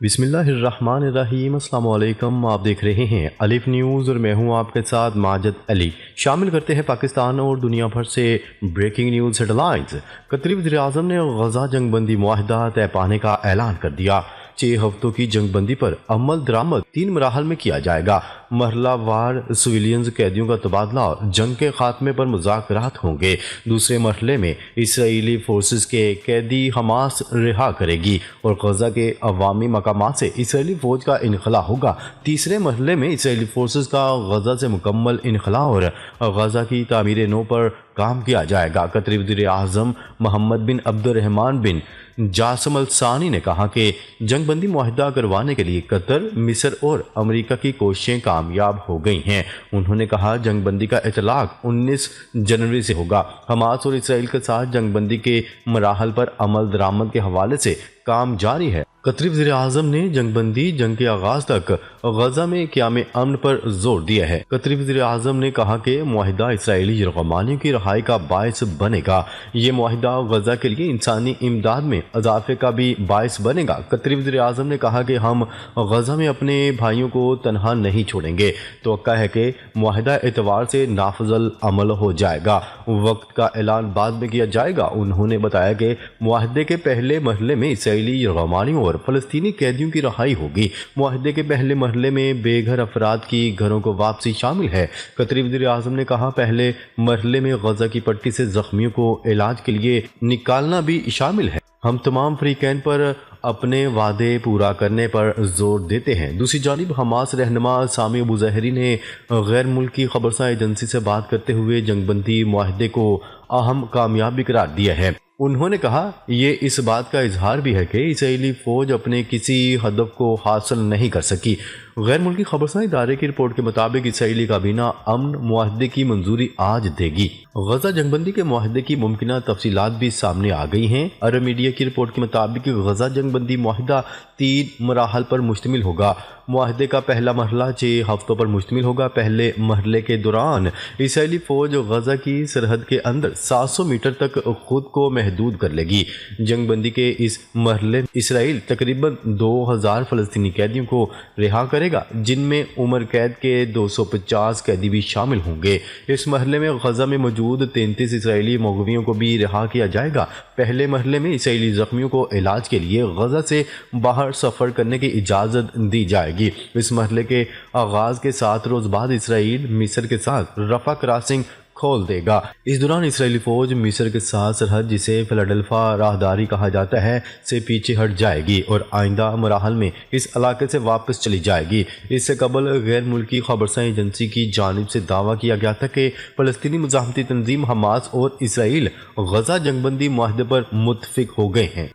बिस्मिल्लाहिर्रहमानिर्रहीम। अस्सलाम वालेकुम। आप देख रहे हैं अलिफ न्यूज़ और मैं हूं आपके साथ माजिद अली। शामिल करते हैं पाकिस्तान और दुनिया भर से ब्रेकिंग न्यूज़ हेडलाइंस। कतरी वज़ीर-ए-आज़म ने गजा जंगबंदी मुआहदा तय पाने का ऐलान कर दिया। 6 हफ्तों की जंगबंदी पर अमल दरामद 3 मराहल में किया जाएगा। मरहला वार सिविलियंस कैदियों का तबादला और जंग के खात्मे पर मुज़ाकरात होंगे। दूसरे मरहले में इसराइली फोर्सेस के कैदी हमास रिहा करेगी और गजा के अवामी मकामात से इसराइली फौज का इनखला होगा। तीसरे मरहले में इसराइली फोर्सेस का गजा से मुकम्मल इनखला और गजा की तामीर नो पर काम किया जाएगा। कतरी वज़ीर-ए-आज़म मोहम्मद बिन अब्दुर्रहमान बिन जासम अल सानी ने कहा कि जंगबंदी मुआहदा करवाने के लिए कतर, मिस्र और अमेरिका की कोशिशें कामयाब हो गई हैं। उन्होंने कहा जंगबंदी का इतलाक 19 जनवरी से होगा। हमास और इसराइल के साथ जंगबंदी के मराहल पर अमल दरामद के हवाले से काम जारी है। कतरी वज़ीर-ए-आज़म ने जंग के आगाज तक गजा में क़याम अमन पर जोर दिया है। कतरी वज़ीर-ए-आज़म ने कहा कि मुआहिदा इसराइली यरगमानियों की रहाई का बायस बनेगा। ये मुआहिदा गजा के लिए इंसानी इमदाद में इजाफे का भी बायस बनेगा। कतरी वज़ीर-ए-आज़म ने कहा कि हम गजा में अपने भाइयों को तनहा नहीं छोड़ेंगे। तवक्का है कि मुआहिदा एतवार से नाफिज़ल अमल हो जाएगा। वक्त का ऐलान बाद में किया जाएगा। उन्होंने बताया कि मुआहिदे के पहले मरहले में इसराइली यरगमानियों और फलस्तीनी कैदियों की रहाई होगी। मुआहिदे के पहले मरहले में बेघर अफराद की घरों को वापसी शामिल है। कतरी वज़ीर-ए-आज़म ने कहा पहले मरहले में गजा की पट्टी से जख्मियों को इलाज के लिए निकालना भी शामिल है। हम तमाम फरीकैन पर अपने वादे पूरा करने पर जोर देते हैं। दूसरी जानिब हमास रहनुमा सामी अबू ज़हरी ने गैर मुल्की खबरसां एजेंसी से बात करते हुए जंगबंदी मुआहदे को अहम कामयाबी करार दिया है। उन्होंने कहा यह इस बात का इजहार भी है कि इसराइली फौज अपने किसी हदफ को हासिल नहीं कर सकी। गैर मुल्की खबरसां इदारे की रिपोर्ट के मुताबिक इसराइली काबीना अमन मुआहदे की मंजूरी आज देगी। गजा जंगबंदी के मुआहदे की मुमकिन तफसीलात भी सामने आ गई हैं। अरब मीडिया की रिपोर्ट के मुताबिक गजा जंगबंदी मुआहदा 3 मराहल पर मुश्तमिल होगा। मुआहदे का पहला मरहला 6 हफ्तों पर मुश्तमिल होगा। पहले मरहले के दौरान इसराइली फौज गजा की सरहद के अंदर 700 मीटर तक खुद को महदूद कर लेगी। जंगबंदी के इस मरहले में इसराइल तकरीबन 2000 फलस्तीनी कैदियों को रिहा करेगा, जिनमें उम्र कैद के 250 कैदी भी शामिल होंगे। इस मरहले में गजा में मौजूद 33 इसराइली मुग़वियों को भी रिहा किया जाएगा। पहले मरहले में इसराइली जख्मियों को इलाज के लिए गजा से बाहर सफ़र करने की इजाज़त दी जाएगी। इस मरहले के आगाज के 7 रोज बाद इसराइल मिस्र के साथ रफा क्रॉसिंग खोल देगा। इस दौरान इसराइली फौज मिस्र के साथ सरहद, जिसे फिलाडेल्फिया राहदारी कहा जाता है, से पीछे हट जाएगी और आइंदा मराहल में इस इलाके से वापस चली जाएगी। इससे कबल गैर मुल्की खबरसां एजेंसी की जानिब से दावा किया गया था कि फलस्तीनी मुजाहमती तंजीम हमास और इसराइल गजा जंगबंदी मुआहदे पर मुत्तफिक हो गए हैं।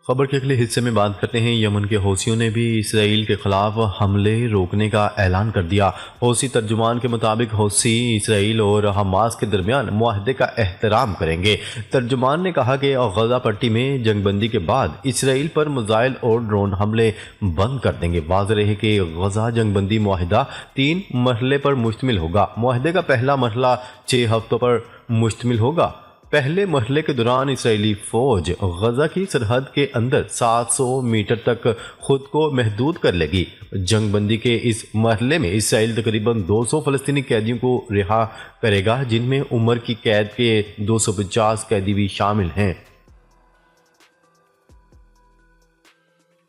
खबर के अगले हिस्से में बात करते हैं। यमन के हौसियों ने भी इसराइल के खिलाफ हमले रोकने का ऐलान कर दिया। हौसी तर्जुमान के मुताबिक हौसी इसराइल और हमास के दरमियान मुआहदे का एहतराम करेंगे। तर्जुमान ने कहा कि गजा पट्टी में जंगबंदी के बाद इसराइल पर मिसाइल और ड्रोन हमले बंद कर देंगे। वाज़ेह रहे कि गजा जंगबंदी मुआहदा 3 मरहले पर मुश्तमिल होगा। मुआहदे का पहला मरहला 6 हफ्तों पर मुश्तमिल होगा। पहले मरहले के दौरान इसराइली फौज गजा की सरहद के अंदर 700 मीटर तक खुद को महदूद कर लेगी। जंगबंदी के इस मरहले में इसराइल तकरीबन 200 फलस्तीनी कैदियों को रिहा करेगा, जिनमें उम्र की कैद के 250 कैदी भी शामिल हैं।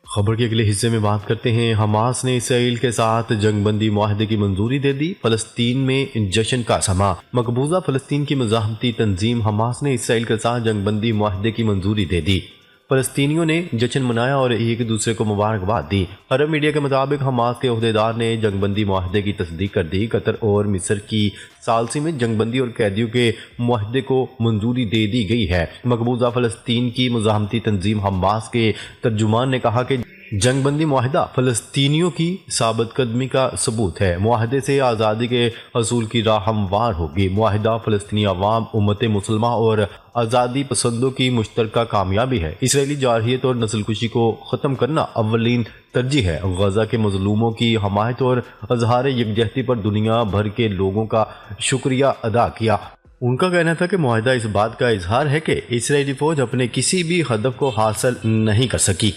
खबर के अगले हिस्से में बात करते हैं। हमास ने इसराइल के साथ जंगबंदी मुआहदे की मंजूरी दे दी। फलस्तीन में जश्न का समा। मकबूजा फलस्तीन की मुजाहमती तंजीम हमास ने इसराइल के साथ जंगबंदी मुआहदे की मंजूरी दे दी। फलस्तीनियों ने जश्न मनाया और एक दूसरे को मुबारकबाद दी। अरब मीडिया के मुताबिक हमास के अहदेदार ने जंगबंदी मुआहदे की तस्दीक कर दी। कतर और मिस्र की सालसी में जंगबंदी और कैदियों के मुआहदे को मंजूरी दे दी गई है। मकबूजा फलस्तीन की मुजाहमती तंजीम हमास के तर्जुमान ने कहा कि जंगबंदी मुआहदा फलस्तीनियों की साबित कदमी का सबूत है। मुआहदे से आज़ादी के हसूल की राह हमवार होगी। मुआहदा फलस्तीनी अवाम, उम्मत मुसलमान और आज़ादी पसंदों की मुश्तरका कामयाबी है। इसराइली जारहियत और नस्लकुशी को ख़त्म करना अव्वलीन तरजीह है। गजा के मजलूमों की हमायत और अजहार यकजहती पर दुनिया भर के लोगों का शुक्रिया अदा किया। ان کا کہنا تھا کہ معاہدہ اس بات کا اظہار ہے کہ اسرائیلی فوج اپنے کسی بھی ہدف کو حاصل نہیں کر سکی۔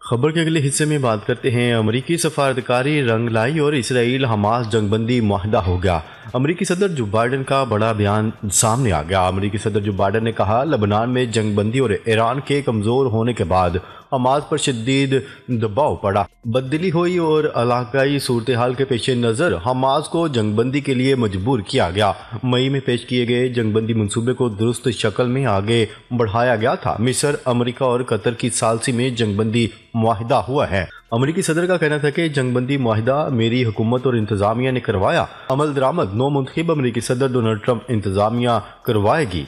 خبر کے اگلے حصے میں بات کرتے ہیں امریکی سفارتکاری رنگ لائی اور اسرائیل حماس جنگ بندی معاہدہ ہو گیا۔ امریکی صدر جو بائیڈن کا بڑا بیان سامنے آ گیا۔ امریکی صدر جو بائیڈن نے کہا لبنان میں جنگ بندی اور ایران کے کمزور ہونے کے بعد حماس پر شدید دباؤ پڑا، بدلی ہوئی اور علاقائی صورتحال کے پیش نظر حماس کو جنگ بندی کے لیے مجبور کیا گیا۔ مئی میں پیش کیے گئے جنگ بندی منصوبے کو درست شکل میں آگے بڑھایا گیا تھا۔ مصر، امریکہ اور قطر کی ثالثی میں جنگ بندی معاہدہ ہوا ہے۔ امریکی صدر کا کہنا تھا کہ جنگ بندی معاہدہ میری حکومت اور انتظامیہ نے کروایا، عمل درآمد نو منتخب امریکی صدر ڈونلڈ ٹرمپ انتظامیہ کروائے گی۔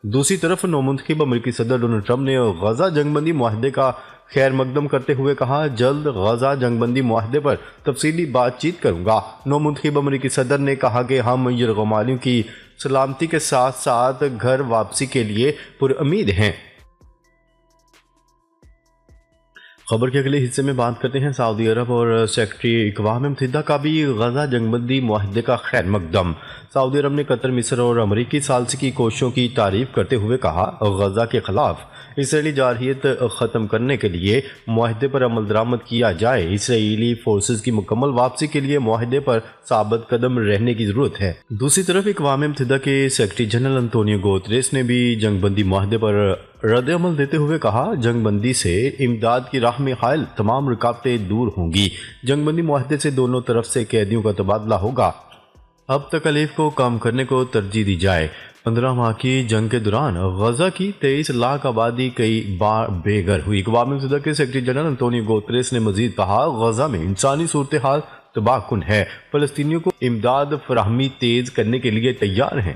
دوسری طرف نو منتخب امریکی صدر ڈونلڈ ٹرمپ نے غزہ جنگ بندی معاہدے کا خیر مقدم کرتے ہوئے کہا جلد غزہ جنگ بندی معاہدے پر تفصیلی بات چیت کروں گا۔ نو منتخب امریکی صدر نے کہا کہ ہم یرغمالیوں کی سلامتی کے ساتھ ساتھ گھر واپسی کے لیے پرامید ہیں۔ خبر کے اگلے حصے میں بات کرتے ہیں سعودی عرب اور سیکرٹری اقوام متحدہ کا بھی غزہ جنگ بندی معاہدے کا خیر مقدم۔ سعودی عرب نے قطر، مصر اور امریکی ثالثی کی کوششوں کی تعریف کرتے ہوئے کہا غزہ کے خلاف اسرائیلی جارحیت ختم کرنے کے لیے معاہدے پر عمل درآمد کیا جائے۔ اسرائیلی فورسز کی مکمل واپسی کے لیے معاہدے پر ثابت قدم رہنے کی ضرورت ہے۔ دوسری طرف اقوام متحدہ کے سیکرٹری جنرل انطونیو گوتریس نے بھی جنگ بندی معاہدے پر رد عمل دیتے ہوئے کہا جنگ بندی سے امداد کی راہ میں حائل تمام رکاوٹیں دور ہوں گی۔ جنگ بندی معاہدے سے دونوں طرف سے قیدیوں کا تبادلہ ہوگا۔ اب تکالیف کو کم کرنے کو ترجیح دی جائے۔ 15 ماہ کی جنگ کے دوران غزہ کی 23 لاکھ آبادی کئی بار بے گھر ہوئی۔ اقوام متحدہ کے سیکرٹری جنرل انطونیو گوتریس نے مزید کہا غزہ میں انسانی صورتحال تباہ کن ہے، فلسطینیوں کو امداد فراہمی تیز کرنے کے لیے تیار ہیں۔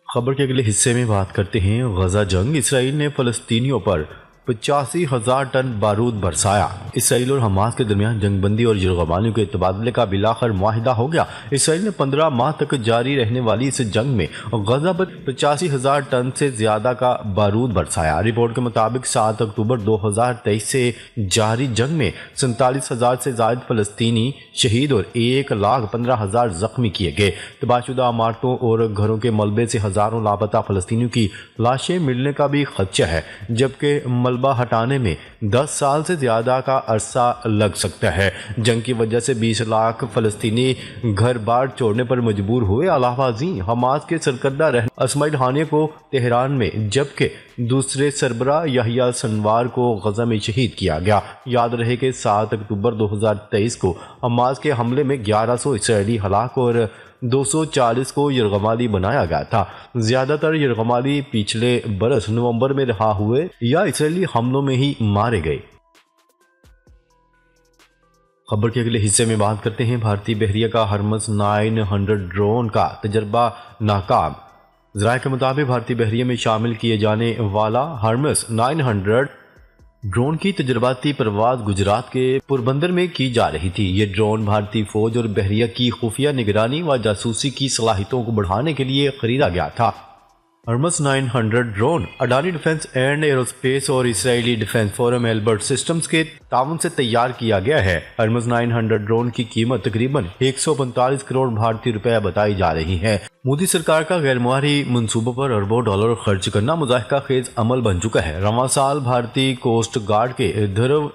خبر کے اگلے حصے میں بات کرتے ہیں غزہ جنگ۔ اسرائیل نے فلسطینیوں پر 85,000 ٹن بارود برسایا۔ اسرائیل اور حماس کے درمیان جنگ بندی اور یرغمالیوں کے تبادلے کا بالآخر معاہدہ ہو گیا۔ اسرائیل نے 15 ماہ تک جاری رہنے والی اس جنگ میں غزہ پر 85,000 ٹن سے زیادہ کا بارود برسایا۔ رپورٹ کے مطابق 7 اکتوبر 2023 سے جاری جنگ میں 47,000 سے زائد فلسطینی شہید اور 1,15,000 زخمی کیے گئے۔ تباہ شدہ عمارتوں اور گھروں کے ملبے سے ہزاروں لاپتہ فلسطینیوں کی لاشیں ملنے کا بھی خدشہ ہے، جبکہ ملبہ ہٹانے میں 10 سال سے زیادہ کا عرصہ لگ سکتا ہے۔ جنگ کی وجہ سے 20 لاکھ فلسطینی گھر بار چھوڑنے پر مجبور ہوئے۔ علاوہ ازیں حماس کے سرکردہ رہنما اسماعیل ہانیہ کو تہران میں جبکہ دوسرے سربراہ یحییٰ سنوار کو غزہ میں شہید کیا گیا۔ یاد رہے کہ 7 اکتوبر 2023 کو حماس کے حملے میں 1100 اسرائیلی ہلاک اور 240 کو یرغمالی بنایا گیا تھا۔ زیادہ تر یرغمالی پچھلے برس نومبر میں رہا ہوئے یا اسرائیلی حملوں میں ہی مارے گئے۔ خبر کے اگلے حصے میں بات کرتے ہیں بھارتی بحریہ کا ہرمس 900 ڈرون کا تجربہ ناکام۔ ذرائع کے مطابق بھارتی بحریہ میں شامل کیے جانے والا ہرمس 900 ڈرون کی تجرباتی پرواز گجرات کے پوربندر میں کی جا رہی تھی۔ یہ ڈرون بھارتی فوج اور بحریہ کی خفیہ نگرانی و جاسوسی کی صلاحیتوں کو بڑھانے کے لیے خریدا گیا تھا۔ Hermes 900 drone Adani defence and aerospace اور اسرائیلی ڈیفنس فورم ایلبرٹ سسٹمز کے تعاون سے تیار کیا گیا ہے۔ ہرمس 900 ڈرون کی قیمت تقریباً 145 کروڑ بھارتی روپے بتائی جا رہی ہے۔ مودی سرکار کا غیر معیاری منصوبوں پر اربوں ڈالر خرچ کرنا مضحکہ خیز عمل بن چکا ہے۔ رواں سال بھارتی کوسٹ گارڈ کے دھرو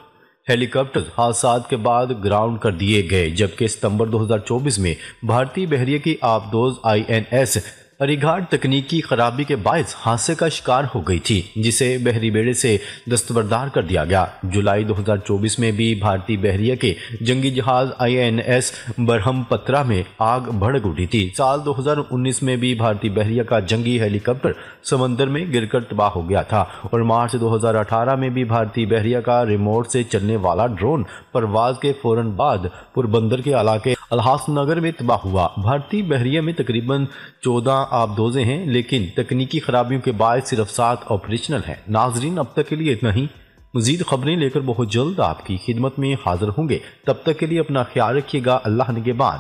ہیلی کاپٹر حادثات کے بعد گراؤنڈ کر دیے گئے، جبکہ ستمبر 2024 میں بھارتی بحریہ کی آبدوز INS اریگھاٹ تکنیکی خرابی کے باعث حادثے کا شکار ہو گئی تھی، جسے بحری بیڑے سے دستبردار کر دیا گیا۔ جولائی 2024 میں بھی بھارتی بحریہ کے جنگی جہاز INS برہم پترا میں آگ بھڑک اٹھی تھی۔ سال 2019 میں بھی بھارتی بحریہ کا جنگی ہیلی کاپٹر سمندر میں گر کر تباہ ہو گیا تھا، اور مارچ 2018 میں بھی بھارتی بحریہ کا ریموٹ سے چلنے والا ڈرون پرواز کے فوراً بعد پوربندر کے علاقے الحاص نگر میں تباہ ہوا۔ بھارتی بحریہ میں تقریباً 14 آبدوزیں ہیں، لیکن تکنیکی خرابیوں کے باعث صرف 7 آپریشنل ہیں۔ ناظرین، اب تک کے لیے اتنا ہی۔ مزید خبریں لے کر بہت جلد آپ کی خدمت میں حاضر ہوں گے۔ تب تک کے لیے اپنا خیال رکھیے گا۔ اللہ نگہبان۔